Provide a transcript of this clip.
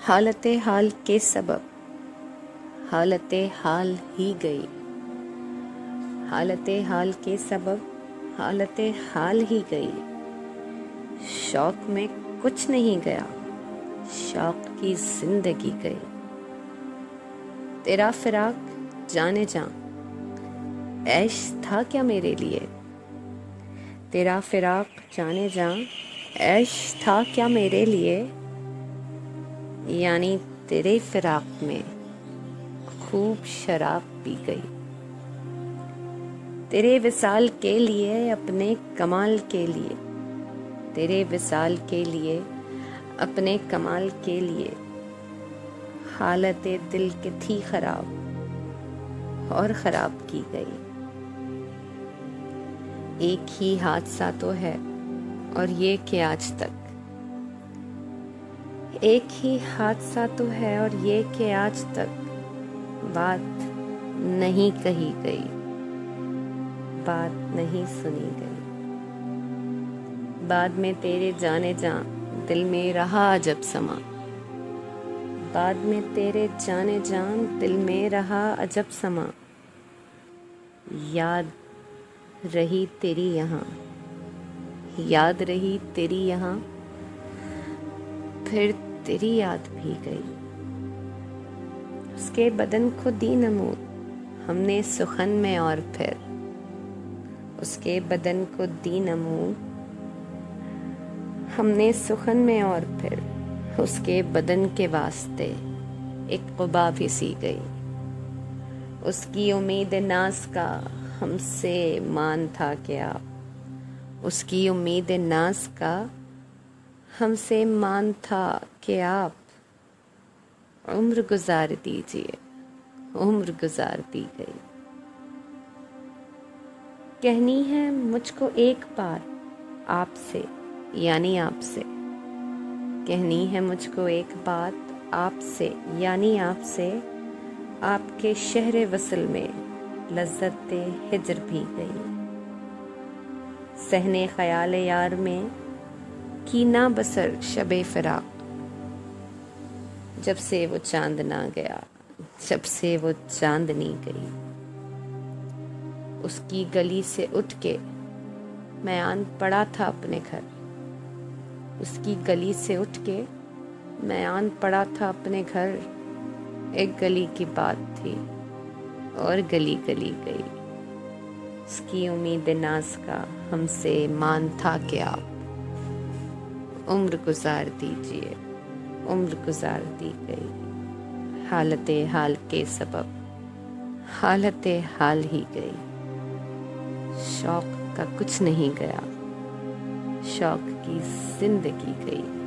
हालत हाल के सबब हालत हाल ही गई। हालत हाल के सबब हालत हाल ही गई। शौक में कुछ नहीं गया, शौक की जिंदगी गई। तेरा फिराक जाने जा, ऐश था क्या मेरे लिए। तेरा फिराक जाने जा, ऐश था क्या मेरे लिए। यानी तेरे फिराक में खूब शराब पी गई। तेरे विसाल के लिए, अपने कमाल के लिए, तेरे विसाल के लिए, अपने कमाल के लिए हालत दिल की थी खराब और खराब की गई। एक ही हादसा तो है और ये कि आज तक, एक ही हादसा तो है और ये कि आज तक बात नहीं कही गई, बात नहीं सुनी गई। बाद में तेरे जाने जा दिल में रहा अजब समा। बाद में तेरे जाने जान दिल में रहा अजब समा। याद रही तेरी यहाँ, याद रही तेरी यहाँ, फिर तेरी याद भी गई। उसके बदन को दी नमूद हमने सुखन में और फिर, उसके बदन को दी नमूद हमने सुखन में और फिर उसके बदन के वास्ते एक क़ुबा भी सी गई। उसकी उम्मीद नाज का हमसे मान था क्या, उसकी उम्मीद नाज का हमसे मान था कि आप उम्र गुजार दीजिए। उम्र गुजार दी गई। कहनी है मुझको एक बात आपसे, यानी आपसे। कहनी है मुझको एक बात आपसे, यानी आपसे। आपके शहर वसल में लज्जत हिजर भी गई। सहने ख्याल यार में की ना बसर शबे फिराक। जब से वो चांद ना गया, जब से वो चांदनी गई। उसकी गली से उठ के मैं आन पड़ा था अपने घर। उसकी गली से उठ के मैं आन पड़ा था अपने घर। एक गली की बात थी और गली गली गई। उसकी उम्मीद नाज का हमसे मान था कि आप उम्र गुजार दीजिए। उम्र गुजार दी गई। हालत हाल के सबब हालत हाल ही गई। शौक का कुछ नहीं गया, शौक की जिंदगी गई।